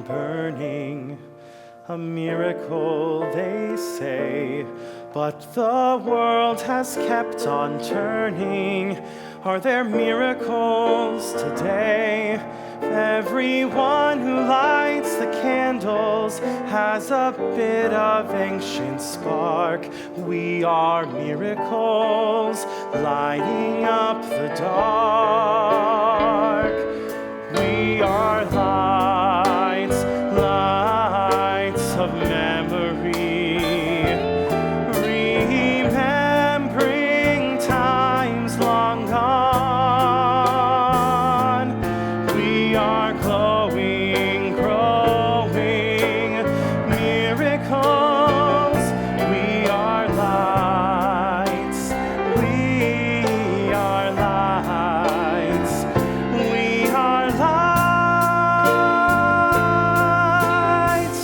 burning. A miracle, they say, but the world has kept on turning. Are there miracles today? Everyone who lights the candles has a bit of ancient spark. We are miracles lighting up the dark. We are lights, lights of memory, remembering times long gone. We are glowing, growing miracles. We are lights, we are lights, we are lights,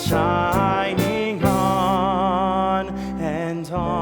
shining on and on.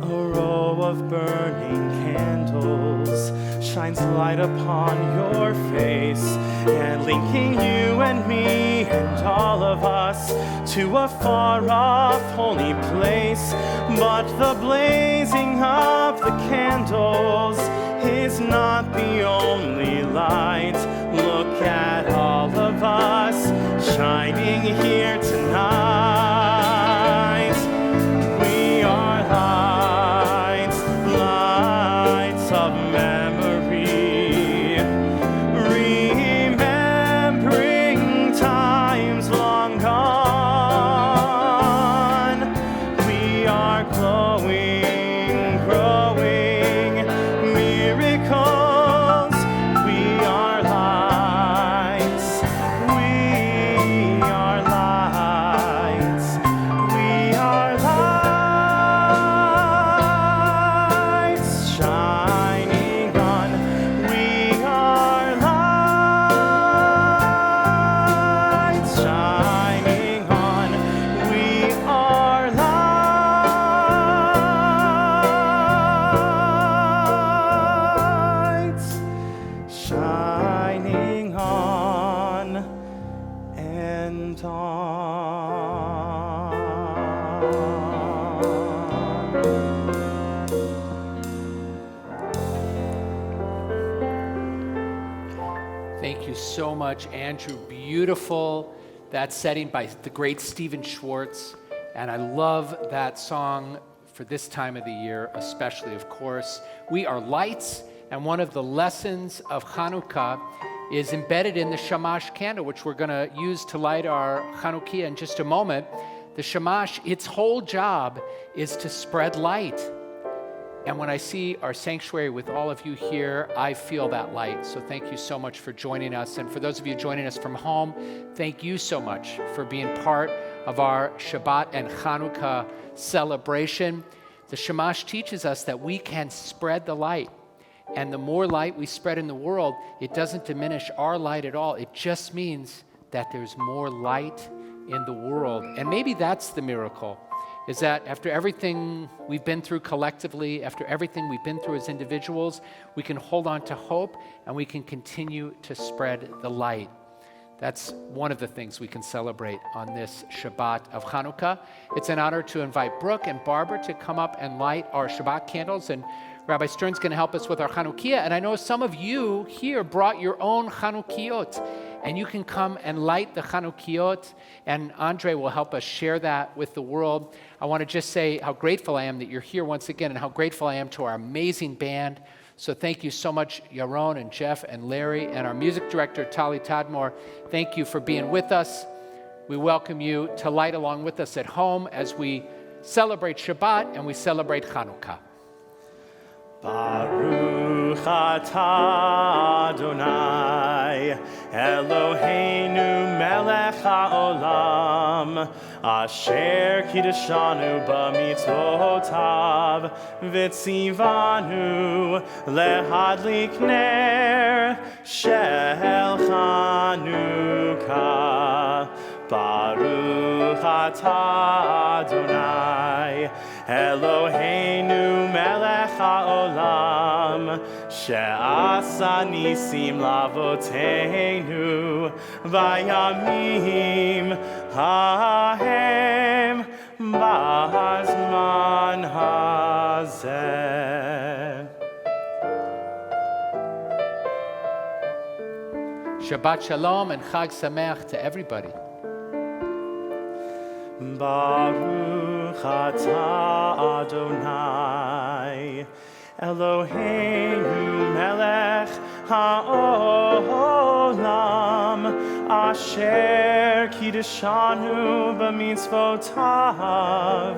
A row of burning candles shines light upon your face, and linking you and me and all of us to a far-off holy place. But the blazing of the candles is not the only light. Look at all of us shining here tonight. We are lights, lights of memory, remembering times long gone. We are glowing, growing miracles. We are lights, we are lights, we are lights, shining on. We are lights, shining on. We are lights, shining on and on. Thank you so much, Andrew. Beautiful, that setting by the great Stephen Schwartz. And I love that song for this time of the year, especially, of course. We are lights, and one of the lessons of Hanukkah is embedded in the Shamash candle, which we're going to use to light our Chanukiah in just a moment. The Shamash, its whole job is to spread light. And when I see our sanctuary with all of you here, I feel that light. So thank you so much for joining us. And for those of you joining us from home, thank you so much for being part of our Shabbat and Hanukkah celebration. The Shamash teaches us that we can spread the light. And the more light we spread in the world, it doesn't diminish our light at all. It just means that there's more light in the world. And maybe that's the miracle, is that after everything we've been through collectively, after everything we've been through as individuals, we can hold on to hope and we can continue to spread the light. That's one of the things we can celebrate on this Shabbat of Hanukkah. It's an honor to invite Brooke and Barbara to come up and light our Shabbat candles, and Rabbi Stern's going to help us with our Chanukiah. And I know some of you here brought your own Chanukiot, and you can come and light the Chanukiot, and Andre will help us share that with the world. I want to just say how grateful I am that you're here once again, and how grateful I am to our amazing band. So thank you so much, Yaron and Jeff and Larry, and our music director, Tali Tadmor. Thank you for being with us. We welcome you to light along with us at home as we celebrate Shabbat and we celebrate Hanukkah. Baruch atah Adonai Eloheinu melech haolam asher kiddushanu b'mitzvotav v'tzivanu lehadlik ner shel Chanukah. Baruch atah Adonai Eloheinu melech haolam she'asa nisim lavoteinu vayamim hahem ba'azman hazeh. Shabbat Shalom and Chag Sameach to everybody. Baruch atah Adonai Eloheinu melech ha'olam asher kiddushanu b'mitzvotav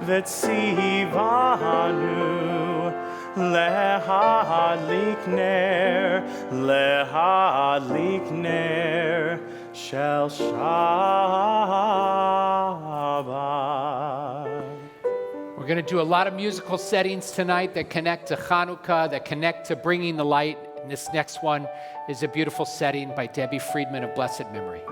v'tzivanu lehadlik ner shel Shabbat. We're going to do a lot of musical settings tonight that connect to Hanukkah, that connect to bringing the light. And this next one is a beautiful setting by Debbie Friedman of blessed memory.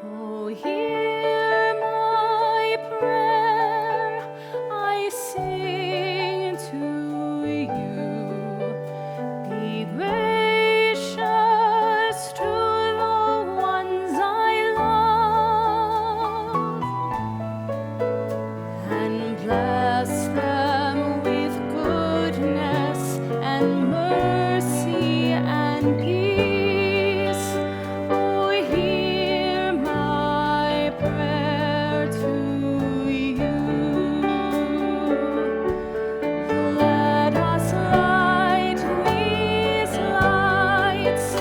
Oh, hear my prayer, I sing to you. Be gracious to the ones I love, and bless them with goodness and mercy and peace. Oh, hear my prayer to you. Let us light these lights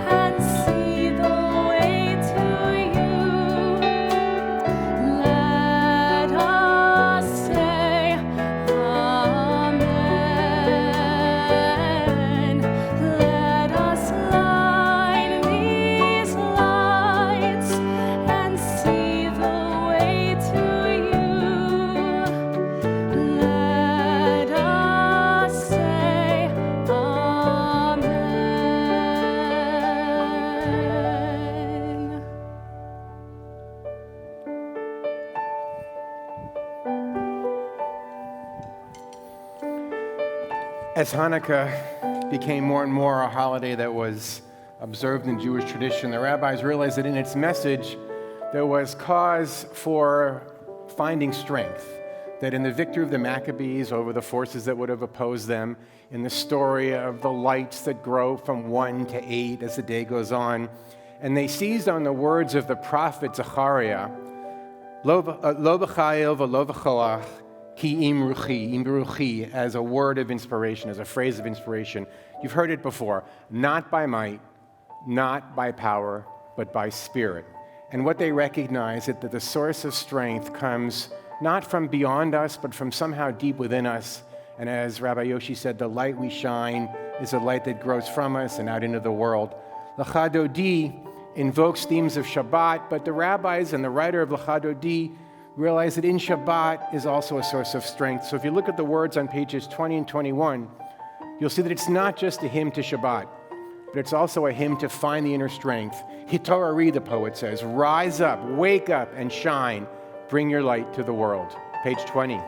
and see the way to you. Let us say Amen. Let us light these lights and see the way to you. Let us say Amen. As Hanukkah became more and more a holiday that was observed in Jewish tradition, the rabbis realized that in its message there was cause for finding strength. That in the victory of the Maccabees over the forces that would have opposed them, in the story of the lights that grow from 1 to 8 as the day goes on, and they seized on the words of the prophet Zechariah, Lo b'chayil v'lo b'choach, ki im ruchi, as a word of inspiration, as a phrase of inspiration. You've heard it before. Not by might, not by power, but by spirit. And what they recognize is that the source of strength comes not from beyond us, but from somehow deep within us. And as Rabbi Yoshi said, the light we shine is a light that grows from us and out into the world. Lecha Dodi invokes themes of Shabbat, but the rabbis and the writer of Lecha Dodi realize that in Shabbat is also a source of strength. So if you look at the words on pages 20 and 21, you'll see that it's not just a hymn to Shabbat, but it's also a hymn to find the inner strength. Hitorari, the poet says, rise up, wake up, and shine. Bring your light to the world. Page 20.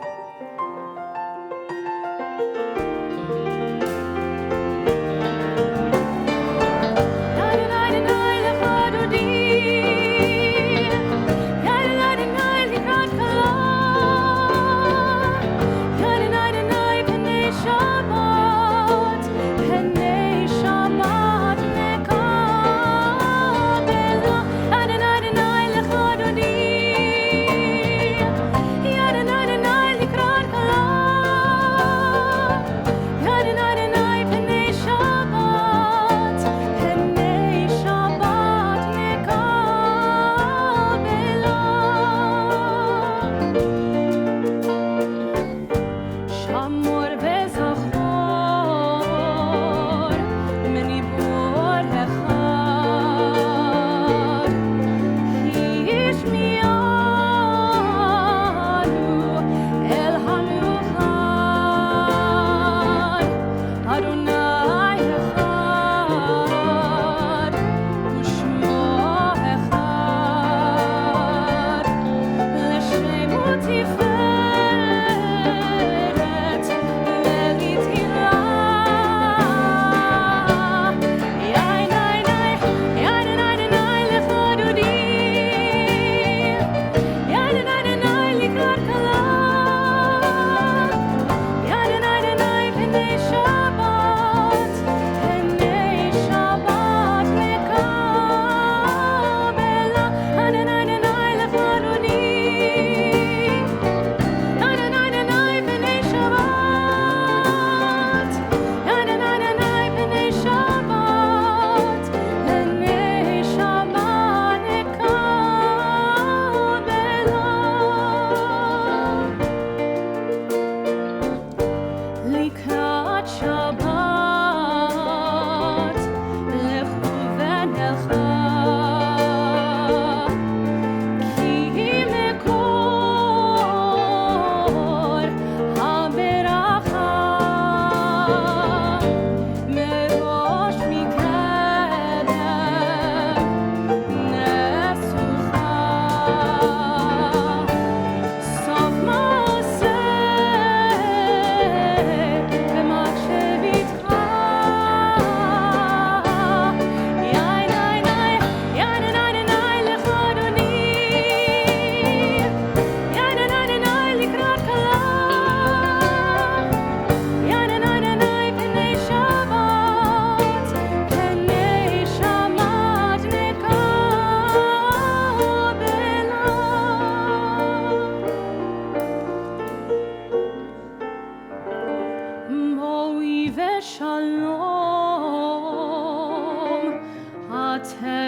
Adonai,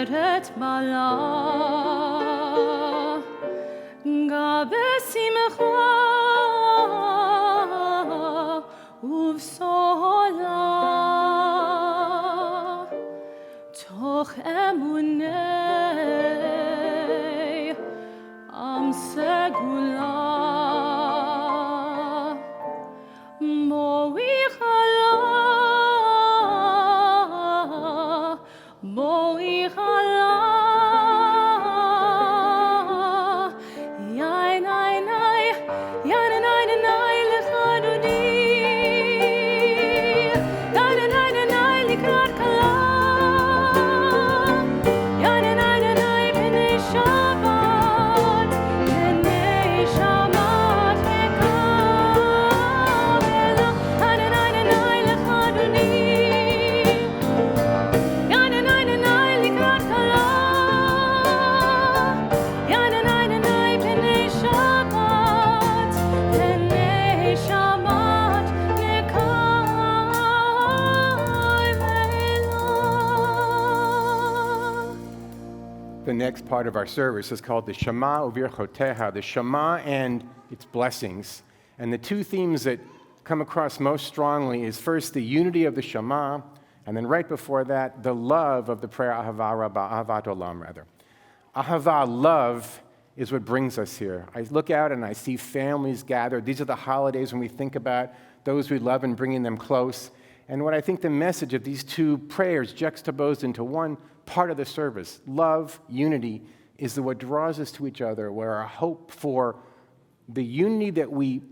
אומרת בלה גא בשמחה ובשולה תוך אמוני עם סגולה בואי חלה יאי נאי נאי יאי נאי נאי לך אדוני נאי נאי נאי לקראת כלה יאי נאי נאי פני שבת לקבלה נאי נאי נאי לך אדוני The next part of our service is called the Shema Uvirchoteha, the Shema and its blessings. And the two themes that come across most strongly is first the unity of the Shema, and then right before that, the love of the prayer Ahava Rabbah, Ahavat Olam rather. Ahava, love, is what brings us here. I look out and I see families gathered. These are the holidays when we think about those we love and bringing them close. And what I think the message of these two prayers juxtaposed into one part of the service, love, unity, is what draws us to each other, where our hope for the unity that we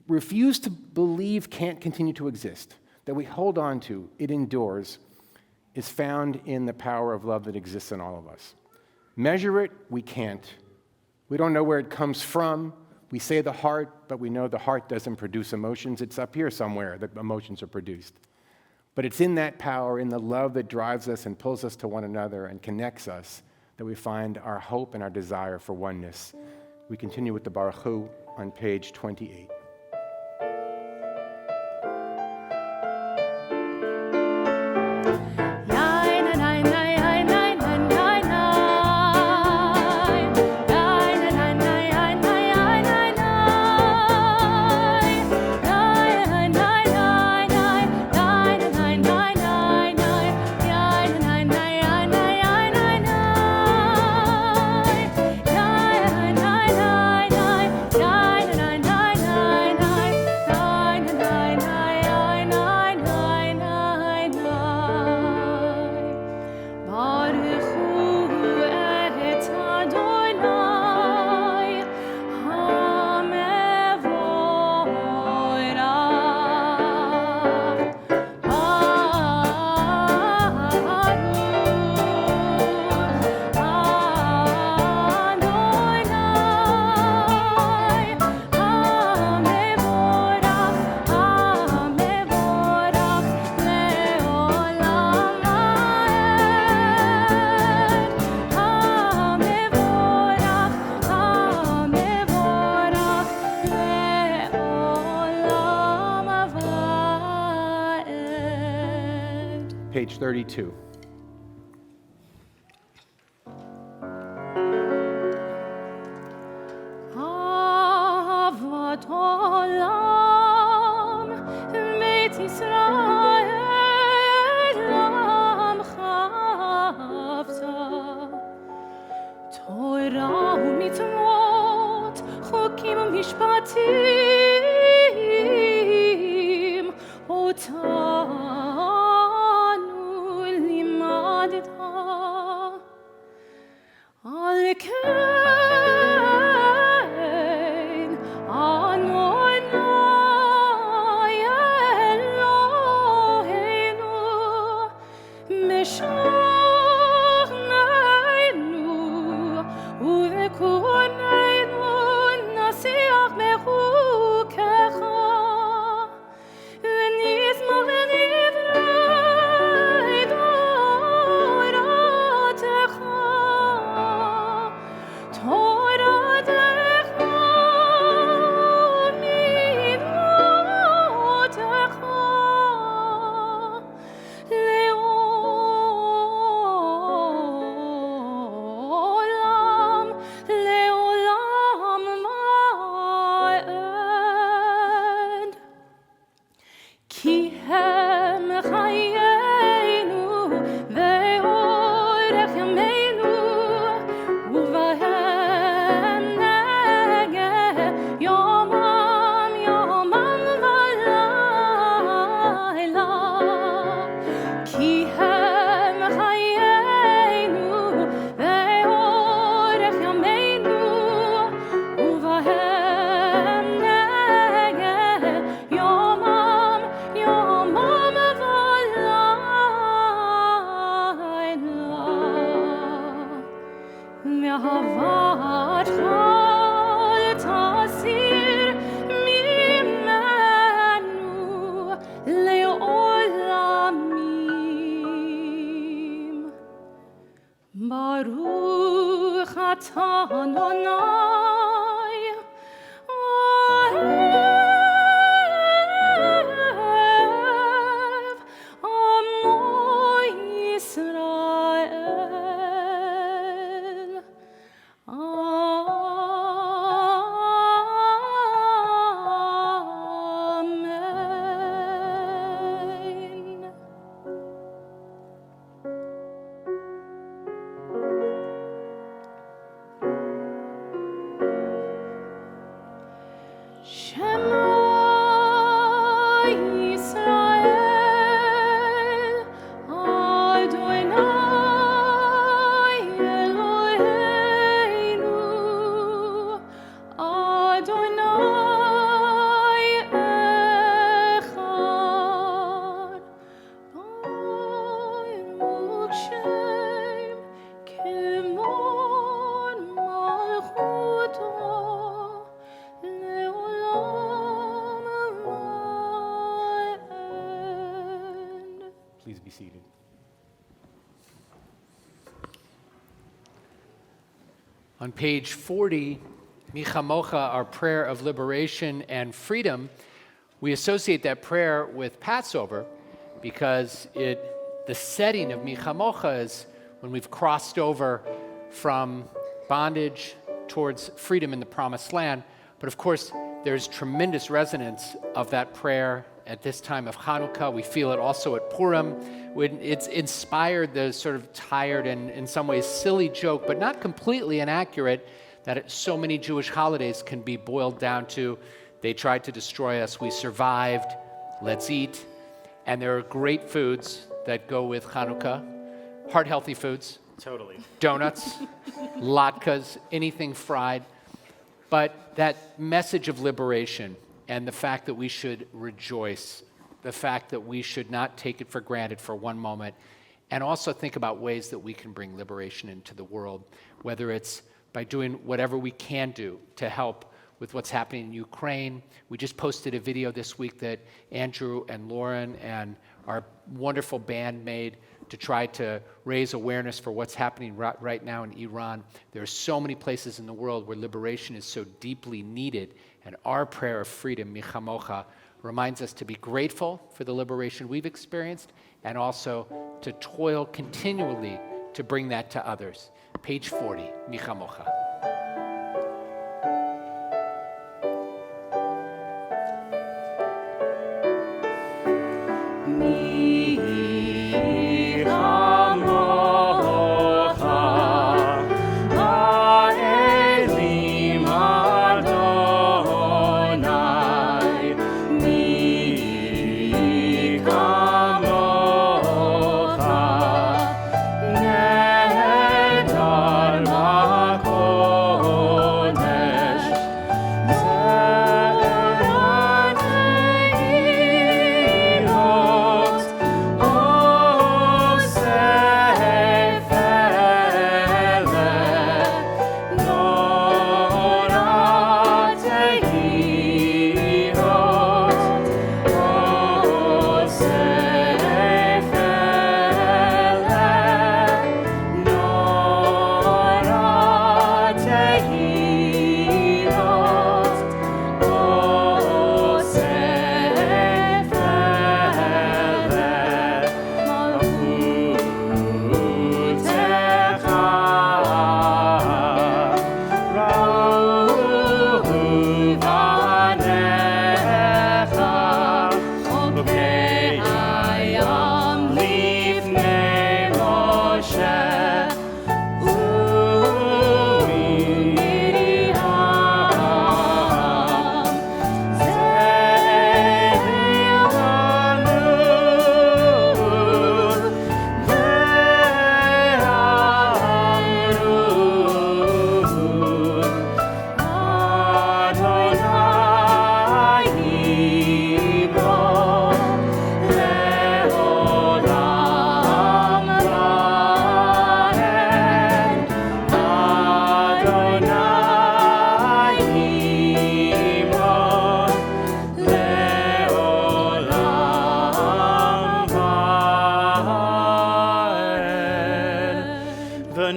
refuse to believe can't continue to exist, that we hold on to, it endures, is found in the power of love that exists in all of us. Measure it, we can't. We don't know where it comes from. We say the heart, but we know the heart doesn't produce emotions. It's up here somewhere that emotions are produced. But it's in that power, in the love that drives us and pulls us to one another and connects us, that we find our hope and our desire for oneness. We continue with the Baruch Hu on page 28. Page 32. אהבת עולם, בית ישראל עמך אהבת. תורה ומצוות, חוקים ומשפטים, אותנו לימדת. על כן, אדוני אלוהינו, משכננו ובקורננו נשיח בחוקיך, ונזמור לדברי תורתך. תורתך ומידותיך לעולם. Baruch atah Adonai, ohev amo Yisrael. Amen. Shema Yisrael, Adonai Eloheinu, Adonai Echad, Baruch Shem Kimon Malchuto. Please be seated. On page 40, Michamocha, our prayer of liberation and freedom, we associate that prayer with Passover because the setting of Michamocha is when we've crossed over from bondage towards freedom in the Promised Land. But of course, there's tremendous resonance of that prayer at this time of Hanukkah. We feel it also at Purim, when it's inspired the sort of tired and in some ways silly joke, but not completely inaccurate, that so many Jewish holidays can be boiled down to, they tried to destroy us, we survived, let's eat. And there are great foods that go with Hanukkah, heart-healthy foods. Totally. Donuts, latkes, anything fried. But that message of liberation and the fact that we should rejoice, the fact that we should not take it for granted for one moment, and also think about ways that we can bring liberation into the world, whether it's by doing whatever we can do to help with what's happening in Ukraine. We just posted a video this week that Andrew and Lauren and our wonderful band made to try to raise awareness for what's happening right now in Iran. There are so many places in the world where liberation is so deeply needed, and our prayer of freedom, Michamocha, reminds us to be grateful for the liberation we've experienced and also to toil continually to bring that to others. Page 40, Michamocha.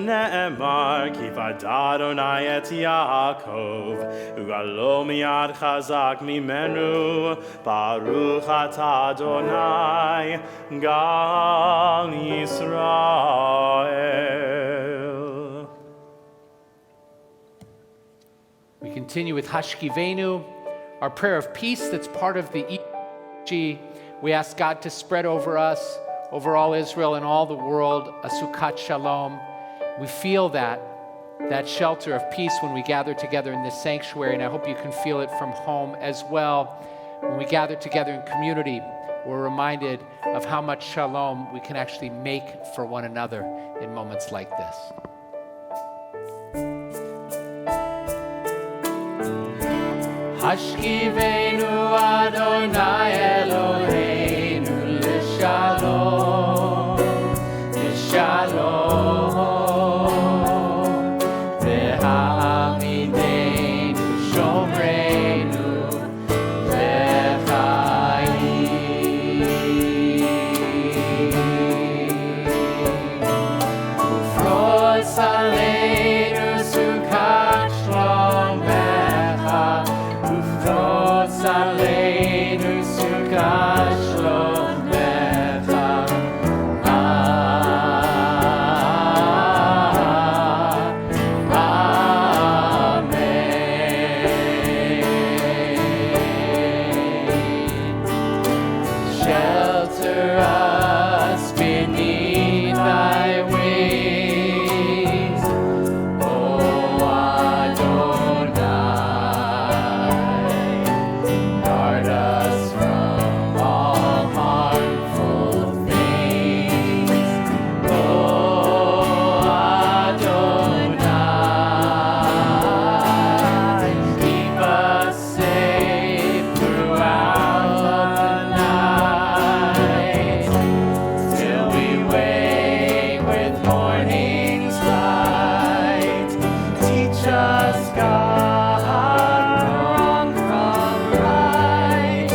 שנאמר, כי ודע אדוני את יעקב, וגאלו מיד חזק ממנו, ברוך אתה אדוני, גל ישראל. We continue with Hashkivenu, our prayer of peace that's part of the EG. We ask God to spread over us, over all Israel and all the world, a Sukkot Shalom. We feel that shelter of peace when we gather together in this sanctuary, and I hope you can feel it from home as well. When we gather together in community, we're reminded of how much shalom we can actually make for one another in moments like this. Hashkivenu Adonai Eloheinu l'shalom, l'shalom, v'ha'amidenu shomreinu l'chayim. Ufros aleinu sukat shlom becha, ufros aleinu sukat shlom becha. Shelter us beneath thy wings, O Adonai. Guard us from all harmful things, O Adonai. Keep us safe throughout the night, till we wake with morning's light. Teach us, God, wrong from right.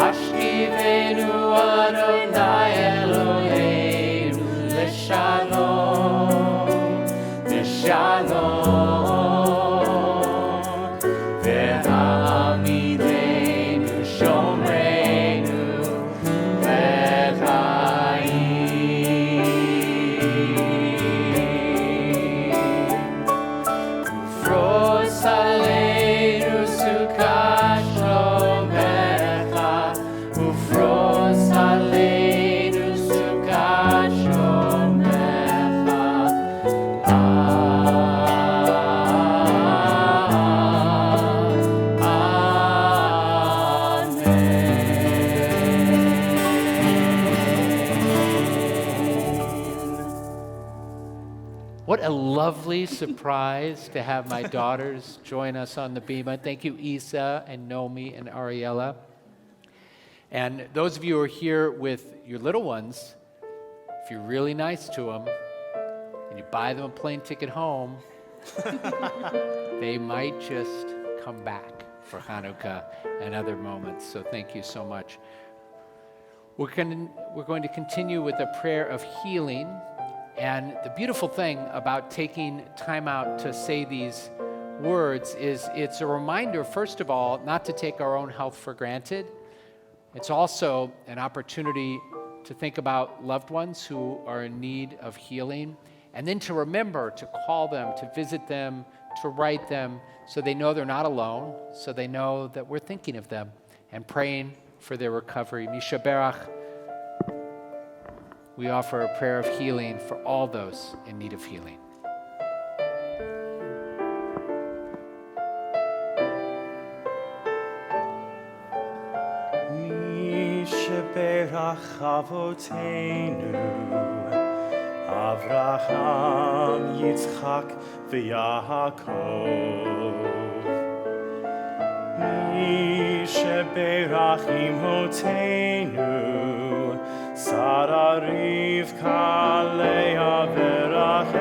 Ashkivenu Adonai Eloheinu l'shalom, l'shalom, v'ha'amidenu shomreinu l'chayim. Ufros aleinu sukat shlom becha, ufros aleinu sukat shlom becha. What a lovely surprise to have my daughters join us on the Bima. Thank you, Isa and Nomi and Ariella. And those of you who are here with your little ones, if you're really nice to them and you buy them a plane ticket home, they might just come back for Hanukkah and other moments. So thank you so much. We're going to continue with a prayer of healing. And the beautiful thing about taking time out to say these words is it's a reminder, first of all, not to take our own health for granted. It's also an opportunity to think about loved ones who are in need of healing, and then to remember to call them, to visit them, to write them, so they know they're not alone, so they know that we're thinking of them and praying for their recovery. Misha Berach, we offer a prayer of healing for all those in need of healing. Misha Berach Avoteinu Avraham, Yitzchak, v'Yaakov. Mi sheberach imotenu, Sarah, Rivka, Leah, v'Rachel.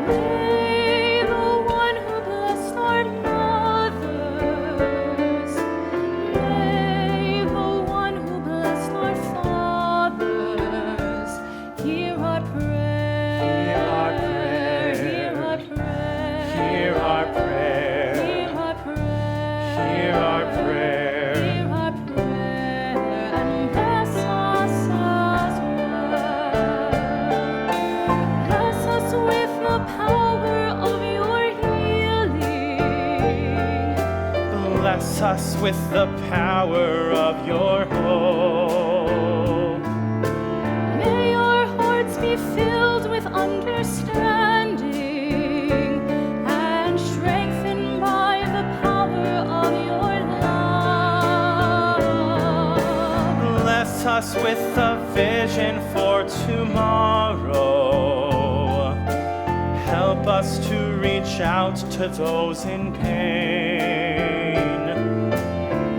May the one who blessed our mothers, may the one who blessed our fathers, hear our prayer. Hear our prayer. Hear our prayer. Hear our prayer. Hear our prayer. Hear our prayer. Hear our prayer, and bless us as well. Bless us with the power of your healing. Bless us with the power of your hope. May our hearts be filled with understanding and strengthened by the power of your love. Bless us with the vision for tomorrow. Help us to reach out to those in pain.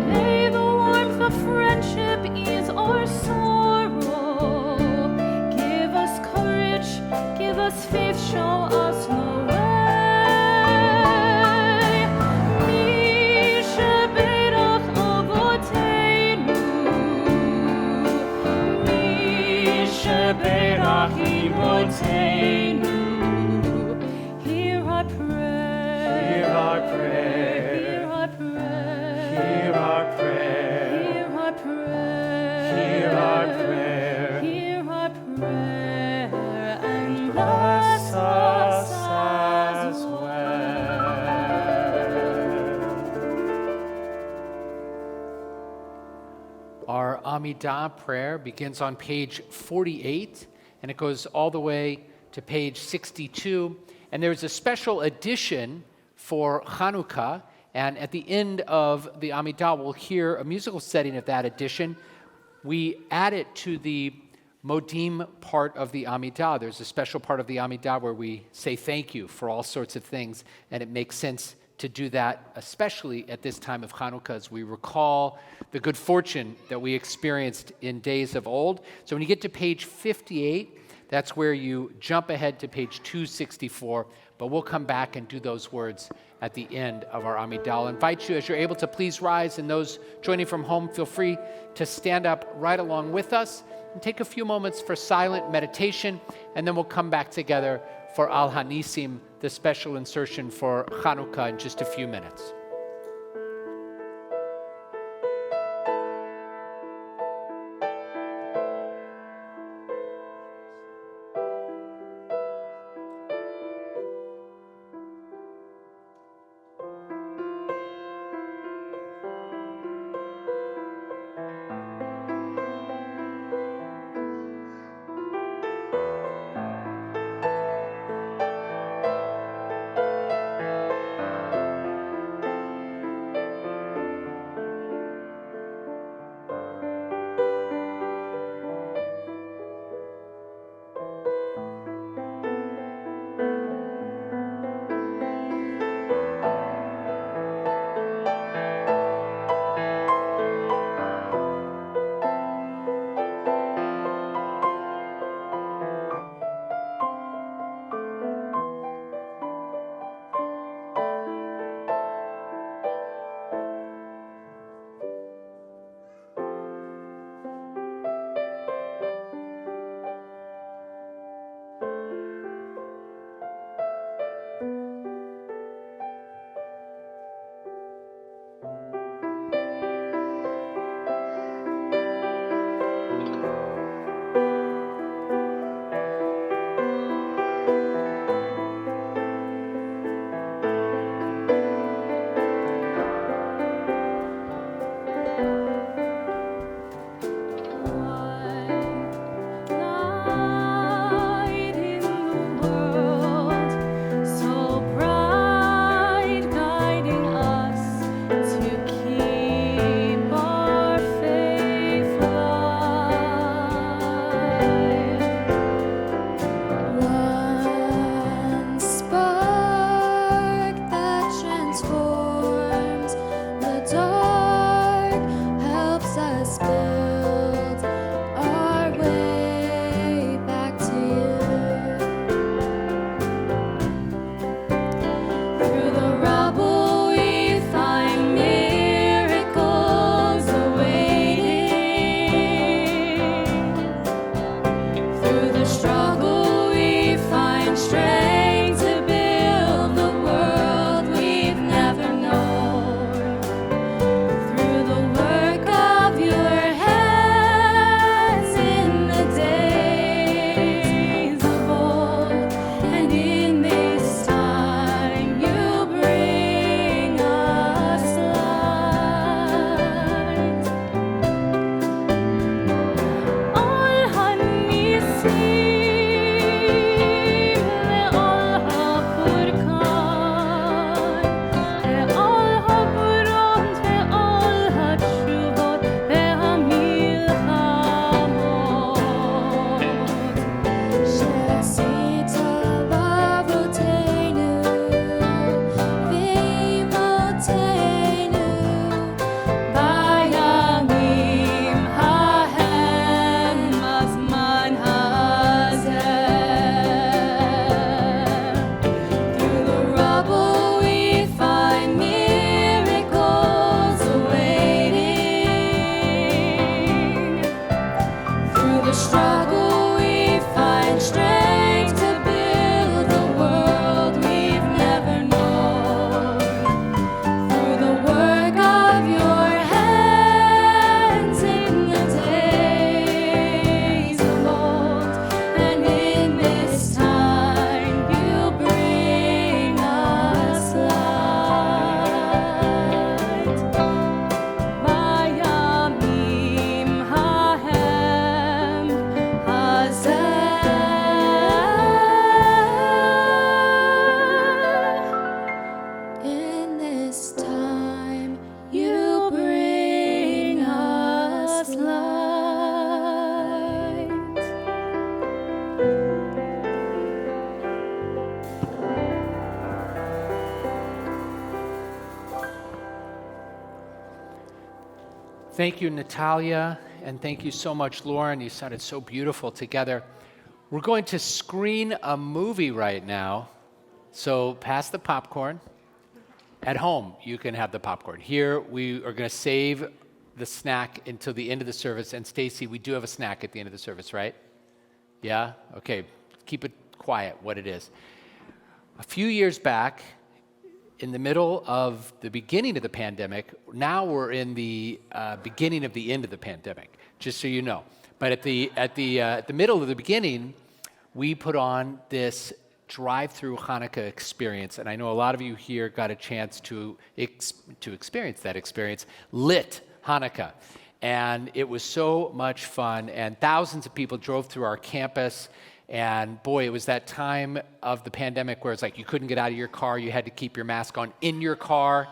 May the warmth of friendship ease our sorrow. Give us courage, give us faith, show us the way. Mi sheberach avotenu, mi sheberach imotenu. Hear our prayer. Hear our prayer. Hear our prayer. Hear our prayer. Hear our prayer. Hear our prayer. Hear our prayer, and Bless bless us us as as well. Our Amidah prayer begins on page 48, and it goes all the way to page 62. And there's a special edition for Hanukkah, and at the end of the Amidah, we'll hear a musical setting of that edition. We add it to the Modim part of the Amidah. There's a special part of the Amidah where we say thank you for all sorts of things, and it makes sense to do that, especially at this time of Hanukkah, as we recall the good fortune that we experienced in days of old. So when you get to page 58, that's where you jump ahead to page 264, but we'll come back and do those words at the end of our Amidah. I'll invite you, as you're able to, please rise, and those joining from home, feel free to stand up right along with us and take a few moments for silent meditation, and then we'll come back together for Al Hanisim, the special insertion for Hanukkah, in just a few minutes. Thank you, Natalia, and thank you so much, Lauren. You sounded so beautiful together. We're going to screen a movie right now, so pass the popcorn. At home, you can have the popcorn. Here, we are going to save the snack until the end of the service. And Stacy, we do have a snack at the end of the service, right? Yeah? Okay. Keep it quiet what it is. A few years back, in the middle of the beginning of the pandemic, now we're in the beginning of the end of the pandemic, just so you know. But at the middle of the beginning, we put on this drive-through Hanukkah experience, and I know a lot of you here got a chance to experience that experience, lit Hanukkah. And it was so much fun, and thousands of people drove through our campus, and boy, it was that time of the pandemic where it's like you couldn't get out of your car, you had to keep your mask on in your car,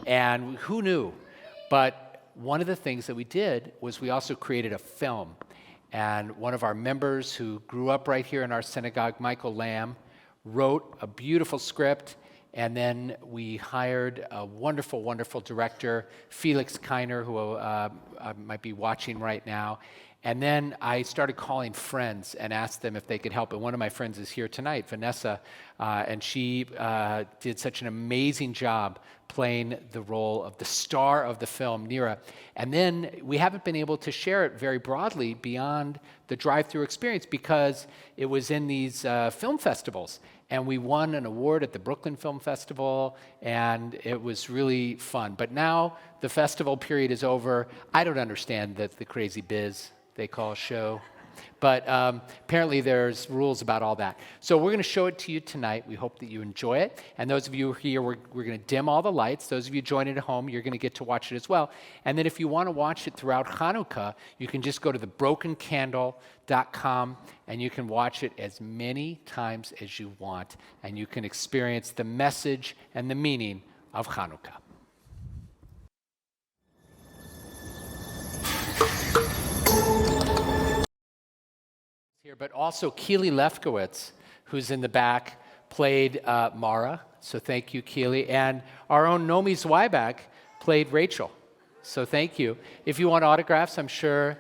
and who knew? But one of the things that we did was we also created a film, and one of our members who grew up right here in our synagogue, Michael Lamb, wrote a beautiful script, and then we hired a wonderful, wonderful director, Felix Kiner, who might be watching right now. And then I started calling friends and asked them if they could help. And one of my friends is here tonight, Vanessa, and she did such an amazing job playing the role of the star of the film, Nira. And then we haven't been able to share it very broadly beyond the drive-through experience because it was in these film festivals. And we won an award at the Brooklyn Film Festival, and it was really fun. But now the festival period is over. I don't understand the crazy biz they call a show. But apparently there's rules about all that. So we're going to show it to you tonight. We hope that you enjoy it. And those of you here, we're going to dim all the lights. Those of you joining at home, you're going to get to watch it as well. And then if you want to watch it throughout Hanukkah, you can just go to thebrokencandle.com and you can watch it as many times as you want. And you can experience the message and the meaning of Hanukkah. Here, but also Keely Lefkowitz, who's in the back, played Mara. So thank you, Keely. And our own Nomi Zweiback played Rachel. So thank you. If you want autographs, I'm sure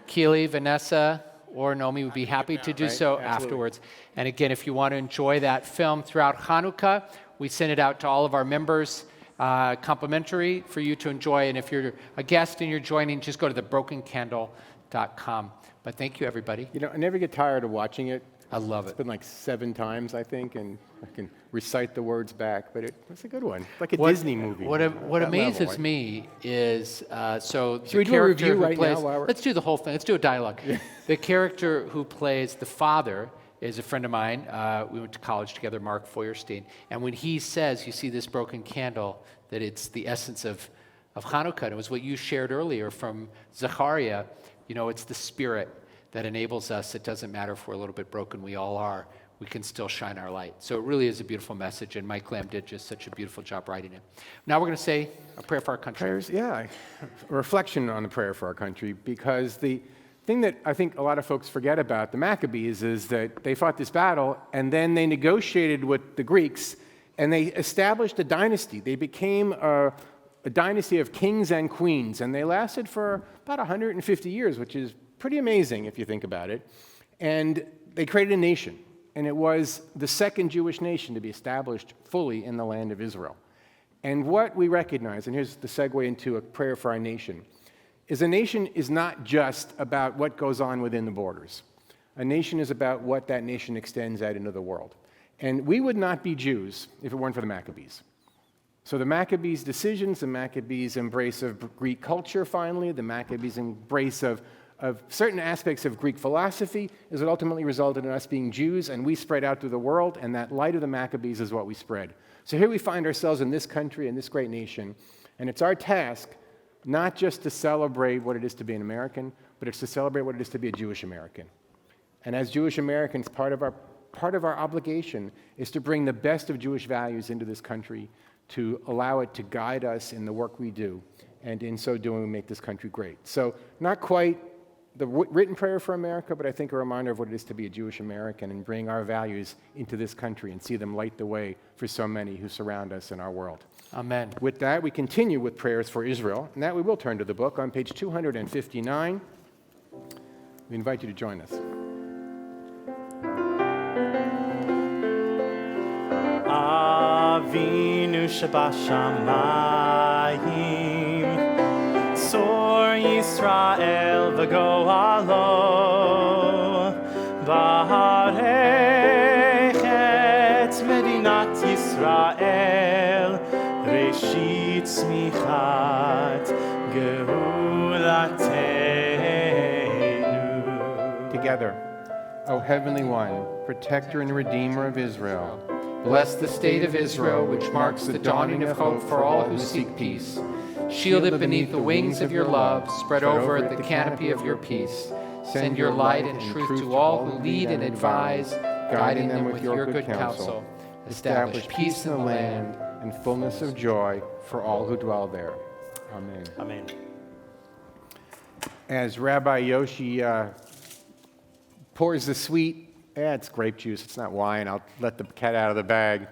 Keely, Vanessa, or Nomi would be happy to do so afterwards. And again, if you want to enjoy that film throughout Hanukkah, we send it out to all of our members, complimentary for you to enjoy. And if you're a guest and you're joining, just go to thebrokencandle.com. But thank you, everybody. You know, I never get tired of watching it. I love it. It's been like 7 times, I think, and I can recite the words back, but it's a good one. Like a Disney movie. What amazes me is, so Should we do a review right now? Let's do the whole thing. Let's do a dialogue. Yeah. The character who plays the father is a friend of mine. We went to college together, Mark Feuerstein. And when he says, you see this broken candle, that it's the essence of Hanukkah. And it was what you shared earlier from Zechariah. You know, it's the spirit that enables us. It doesn't matter if we're a little bit broken, we all are. We can still shine our light. So it really is a beautiful message, and Mike Lamb did just such a beautiful job writing it. Now we're going to say a prayer for our country. Prayers, yeah, a reflection on the prayer for our country, because the thing that I think a lot of folks forget about the Maccabees is that they fought this battle, and then they negotiated with the Greeks, and they established a dynasty. They became a dynasty of kings and queens, and they lasted for about 150 years, which is pretty amazing if you think about it. And they created a nation, and it was the second Jewish nation to be established fully in the land of Israel. And what we recognize, and here's the segue into a prayer for our nation, is a nation is not just about what goes on within the borders. A nation is about what that nation extends out into the world. And we would not be Jews if it weren't for the Maccabees. So the Maccabees' decisions, the Maccabees' embrace of Greek culture, finally, the Maccabees' embrace of certain aspects of Greek philosophy is what ultimately resulted in us being Jews, and we spread out through the world, and that light of the Maccabees is what we spread. So here we find ourselves in this country, in this great nation, and it's our task not just to celebrate what it is to be an American, but it's to celebrate what it is to be a Jewish American. And as Jewish Americans, part of our obligation is to bring the best of Jewish values into this country, to allow it to guide us in the work we do, and in so doing, we make this country great. So not quite the written prayer for America, but I think a reminder of what it is to be a Jewish American and bring our values into this country and see them light the way for so many who surround us in our world. Amen. With that, we continue with prayers for Israel, and that we will turn to the book on page 259. We invite you to join us. Avinu Shebashamayim, Tzor Yisrael v'goalo, Ba'arech et Medinat Yisrael, Reshit Tzmichat Geulatenu. Together, O Heavenly One, Protector and Redeemer of Israel, Bless the state of Israel, which marks the dawning of hope for all who seek peace. Shield it beneath the wings of your love, spread over it the canopy of your peace. Send your light and truth to all who lead and advise, guiding them with your good counsel. Establish peace in the land and fullness of joy for all who dwell there. Amen. Amen. As Rabbi Yoshi pours the sweet, it's grape juice, it's not wine, I'll let the cat out of the bag,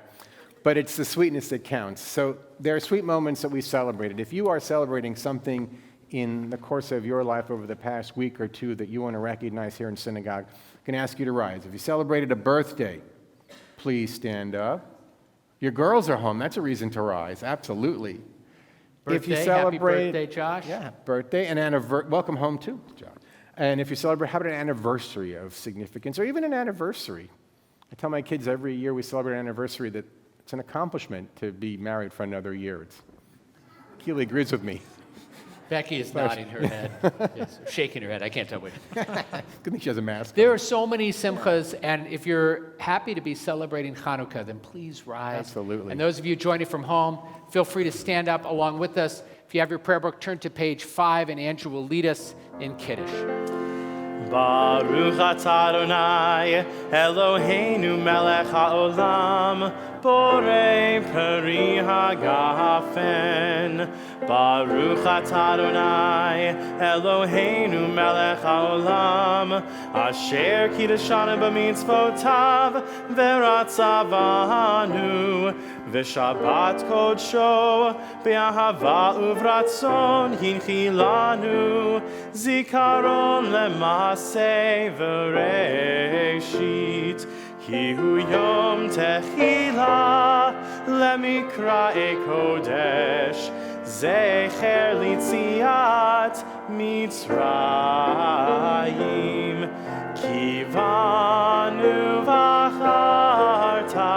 but it's the sweetness that counts. So there are sweet moments that we celebrated. If you are celebrating something in the course of your life over the past week or two that you want to recognize here in synagogue, I can ask you to rise. If you celebrated a birthday, please stand up. Your girls are home, that's a reason to rise, absolutely. Birthday, happy birthday, Josh. Yeah, birthday and welcome home too, Josh. And if you celebrate, how about an anniversary of significance, or even an anniversary? I tell my kids every year we celebrate an anniversary that it's an accomplishment to be married for another year. Keely agrees with me. Becky is nodding her head, yes, shaking her head. I can't tell which. Good thing she has a mask on. There are so many simchas, and if you're happy to be celebrating Hanukkah, then please rise. Absolutely. And those of you joining from home, feel free to stand up along with us. If you have your prayer book, turn to page 5, and Andrew will lead us in Kiddush. Baruch atah Adonai, Eloheinu melech haolam, borei peri hagafen. Baruch atah Adonai, Eloheinu melech haolam, asher kiddeshanu b'mitzvotav, v'ratzavanu, v'shabbat kodsho, b'ahava uvratzon hinchilanu, zikaron lemaseh v'reishit, ki hu yom techila lemikra'e kodesh, zecher litziat Mitzrayim, kivanu v'acharta,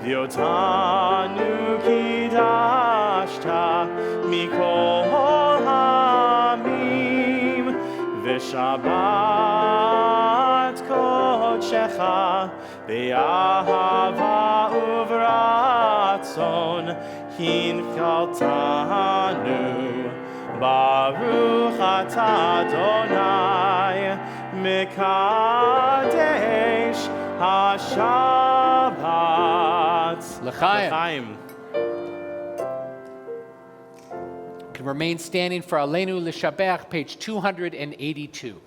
v'yotanu kidashta, mikol hamim, v'shabbat kodshecha, be'ahava uvratzon, hinchaltanu. Baruch atah Adonai, mekadesh hashabbat. L'chaim. You can remain standing for Aleinu L'Shabach, page 282.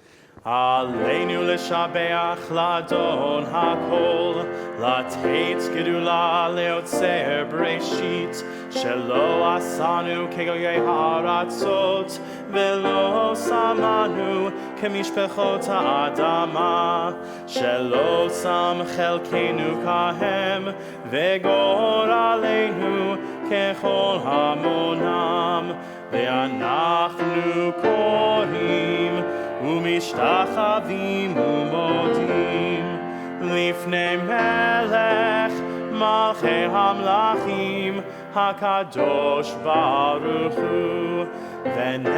Aleinu l'shabeach l'Adon hakol, l'teit gedula leotzer breshit, shelo asanu kegoyei haratzot, velo samanu kemishpechot ha'adama, shelo sam chelkenu kahem, vegor aleinu kechol hamonam, ve'anachnu korim, ומשתחווים ומודים לפני מלך מלכי המלכים הקדוש ברוך הוא, ונאמר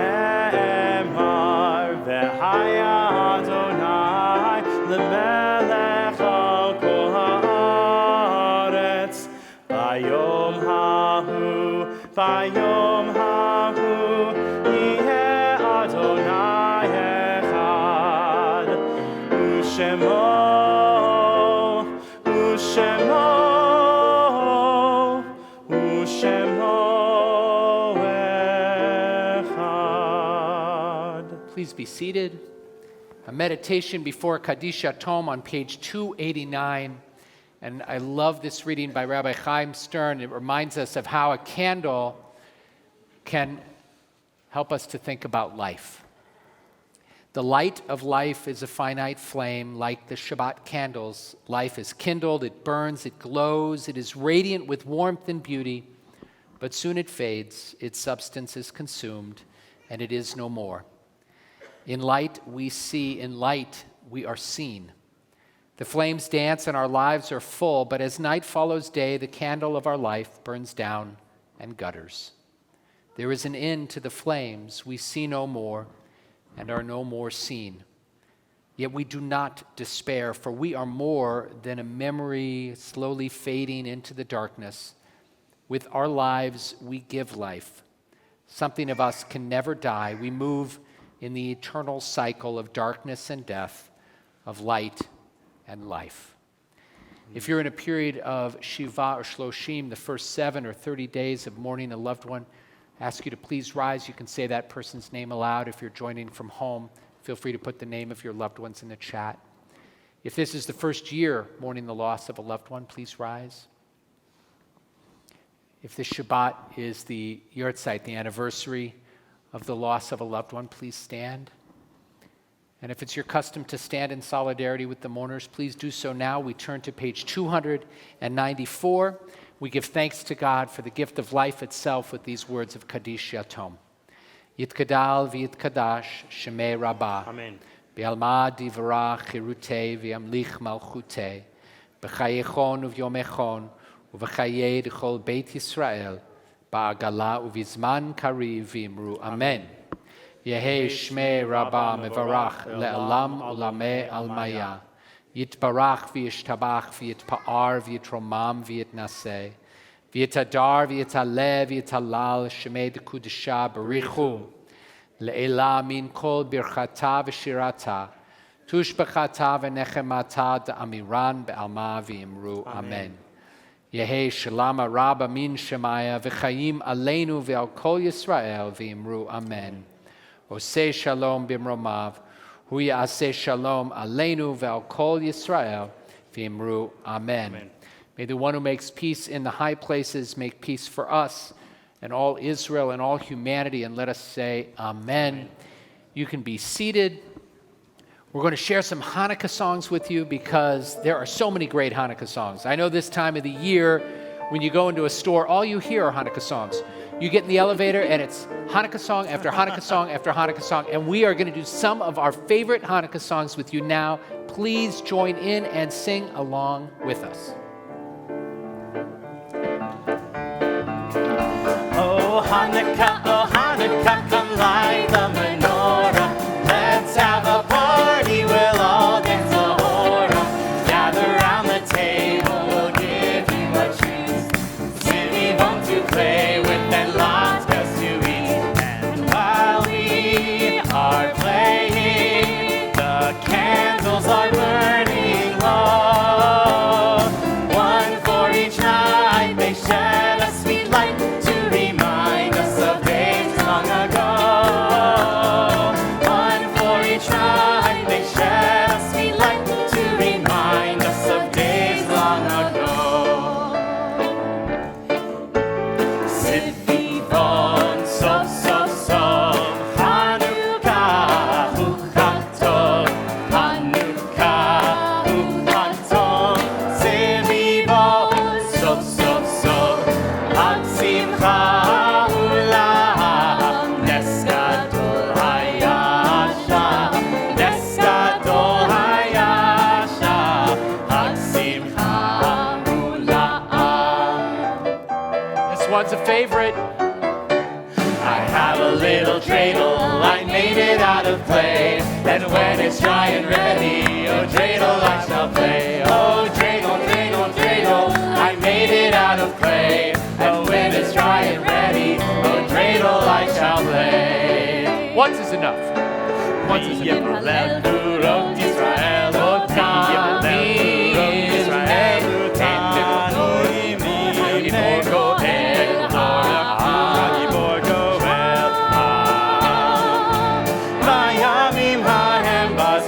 והיה אדוני למלך על כל הארץ ביום ההוא יהיה אדוני Please be seated. a meditation before Kaddish Yatom on page 289. And I love this reading by Rabbi Chaim Stern. It reminds us of how a candle can help us to think about life. The light of life is a finite flame, like the Shabbat candles. Life is kindled, it burns, it glows, it is radiant with warmth and beauty, but soon it fades, its substance is consumed, and it is no more. In light we see, in light we are seen. The flames dance and our lives are full, but as night follows day, the candle of our life burns down and gutters. There is an end to the flames, we see no more, and are no more seen. Yet we do not despair, for we are more than a memory slowly fading into the darkness. With our lives, we give life. Something of us can never die. We move in the eternal cycle of darkness and death, of light and life. If you're in a period of Shiva or Shloshim, the first 7 or 30 days of mourning a loved one, I ask you to please rise. You can say that person's name aloud. If you're joining from home, feel free to put the name of your loved ones in the chat. If this is the first year mourning the loss of a loved one, please rise. If this Shabbat is the Yahrzeit, the anniversary of the loss of a loved one, please stand. And if it's your custom to stand in solidarity with the mourners, please do so now. We turn to page 294. We give thanks to God for the gift of life itself with these words of Kaddish Yatom. Yitkadal v'yitkadash shemei rabbah. Amen. Be'alma divra chirutei v'yamlich malchutei. B'chayechon uvyomechon uv'chayei d'chol Beit Yisrael. Ba'agala uvizman kariv v'imru. Amen. Yehei shmei rabbah mevarach le'alam ulamei almaya. Yitbarach v'yishtabach v'yitpa'ar v'yitromam v'yitnaseh. V'yitadar v'yitaleh v'yitalal shemei d'kudesha barichu. Le'ela min kol birchata v'shirata. Tushbechata v'nechemata da'amiran be'alma v'imru. Amen. Yehei shalama rabba min shemaya v'chayim aleinu ve'al kol Yisrael v'imru. Amen. Oseh shalom bimromav. Hu ya'aseh shalom aleinu ve'al kol Yisrael v'imru. Amen. May the one who makes peace in the high places make peace for us and all Israel and all humanity. And let us say amen. You can be seated. We're going to share some Hanukkah songs with you because there are so many great Hanukkah songs. I know this time of the year, when you go into a store, all you hear are Hanukkah songs. You get in the elevator and it's Hanukkah song after Hanukkah song after Hanukkah song. And we are going to do some of our favorite Hanukkah songs with you now. Please join in and sing along with us. Oh Hanukkah, come light the menorah. Let's have a party, we'll all dance a hora. Gather round the table, we'll give you a treat. Silly bone to play with and lots to eat. And while we are playing, the candles are burning low. One for each night, they shed a sweet light to remind us of days long ago. One for each night, they shed a sweet light to remind us of days long ago. Sit vivon, so, Hanukkah, hu chatov, Hanukkah, hu chatov. Sit vivon, so, Hag simcha ulam, nes gadol hayasha, nes gadol hayasha, Hag simcha ulam. This one's a favorite. I have a little dreidel, I made it out of clay, and when it's dry and ready, oh dreidel I shall play. Oh dreidel, dreidel, dreidel, I made it out of clay, and when it's dry and ready, oh dreidel I shall play. Once is enough. Once is enough. Vayamim hahem bas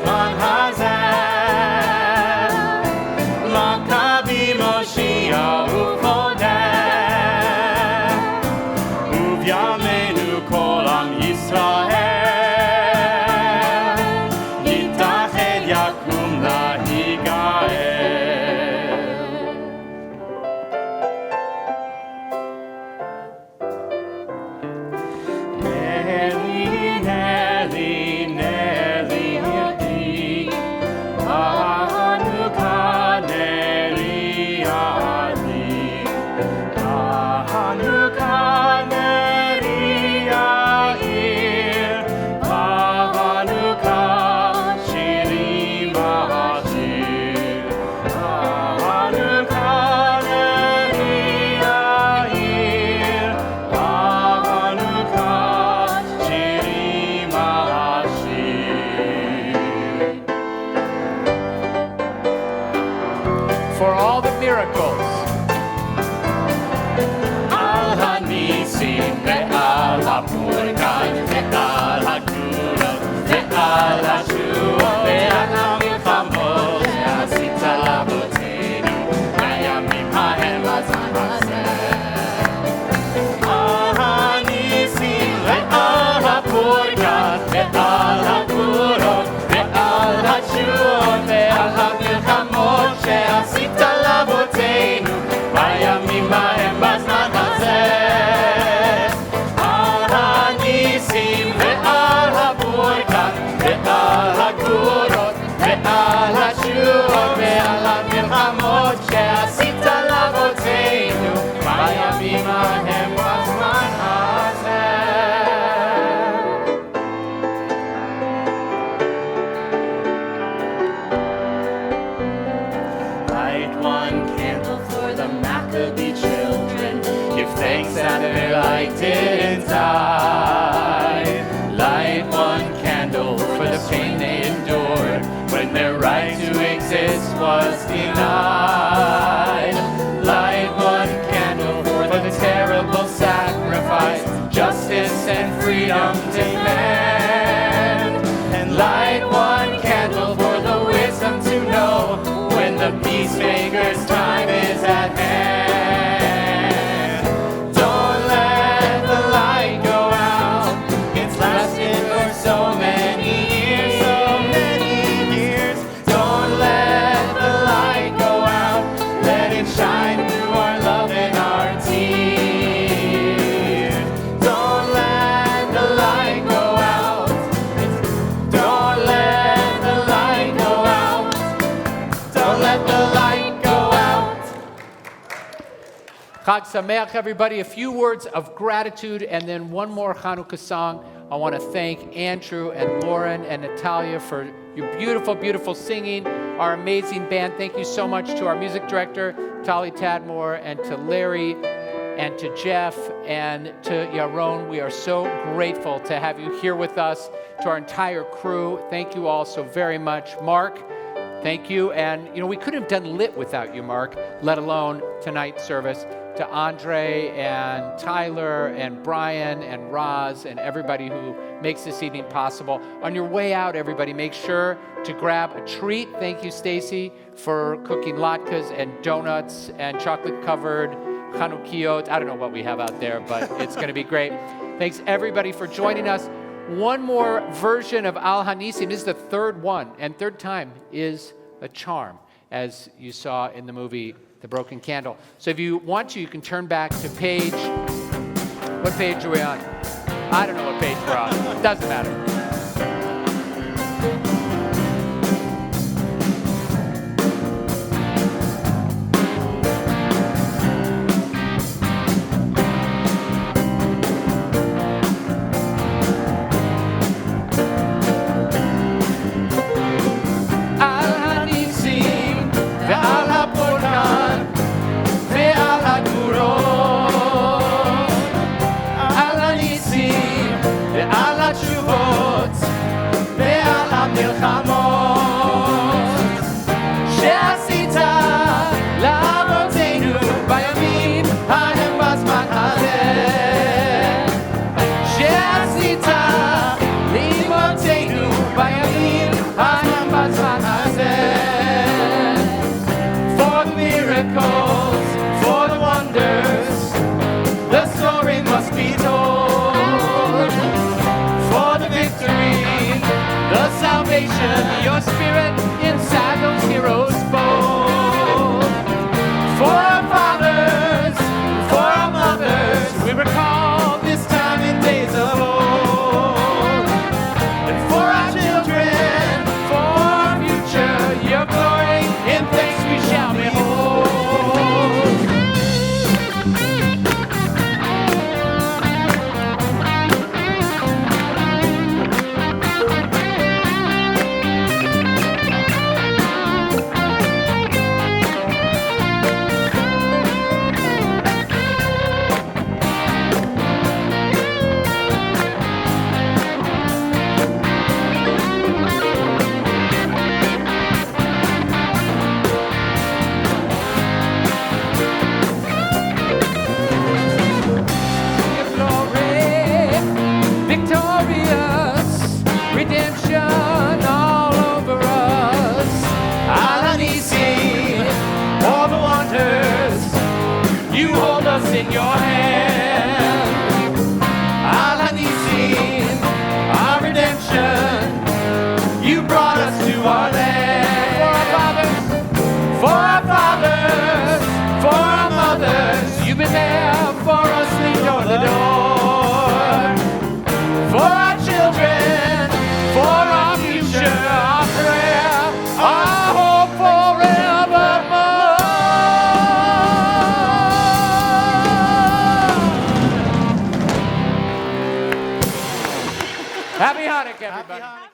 miracles. Al hanisim ve'al hapurkan ve'al hagdulot ve'al hashuot ve'al hamilchamot she'asita l'avotenu bayamim hahem b'zman hazeh. Al hanisim ve'al hapurkan ve'al hagdulot ve'al hashuot ve'al hamilchamot she'asita l'avotenu bayamim hahem b'zman hazeh. Al hanisim ve'al hapurkan ve'al hagdulot ve'al hashuot ve'al hamilchamot she'asita l'avotenu bayamim hahem b'zman hazeh. Light one candle for the Maccabee children. Give thanks that their light didn't die. Light one candle for the pain they endured when their right to exist was denied. Light one candle for the terrible sacrifice justice and freedom demand. And light one candle for the wisdom to know when the peacemaker's time is at hand. Don't let the light go out. It's lasted for so many years. Don't let the light go out. Let it shine through our love and our tears. Don't let the light go out. Don't let the light go out. Don't let the light go out. Chag Sameach, everybody. A few words of gratitude and then one more Hanukkah song. I want to thank Andrew and Lauren and Natalia for your beautiful, beautiful singing, our amazing band. Thank you so much to our music director, Tali Tadmore, and to Larry, and to Jeff, and to Yaron. We are so grateful to have you here with us. To our entire crew, thank you all so very much. Mark, thank you. And, we couldn't have done Lit without you, Mark, let alone tonight's service. To Andre and Tyler and Brian and Roz and everybody who makes this evening possible. On your way out, everybody, make sure to grab a treat. Thank you, Stacy, for cooking latkes and donuts and chocolate-covered Chanukiot. I don't know what we have out there, but it's going to be great. Thanks, everybody, for joining us. One more version of Al Hanisim. This is the third one, and third time is a charm, as you saw in the movie The Broken Candle. So if you want to, you can turn back to page... What page are we on? I don't know what page we're on. Doesn't matter. Your spirit inside those heroes bold. For our fathers, for our mothers, we recall this time in days of old. And for our children, for our future, your glory in thanks we shall behold. all over us. Al-Anisi, all the wonders, you hold us in your hand. Al-Anisi, our redemption, you brought us to our land. For our fathers, for our mothers, you've been there for us, leaned on the door. For our children, for our future, our prayer, our hope forevermore. Happy Hanukkah, everybody.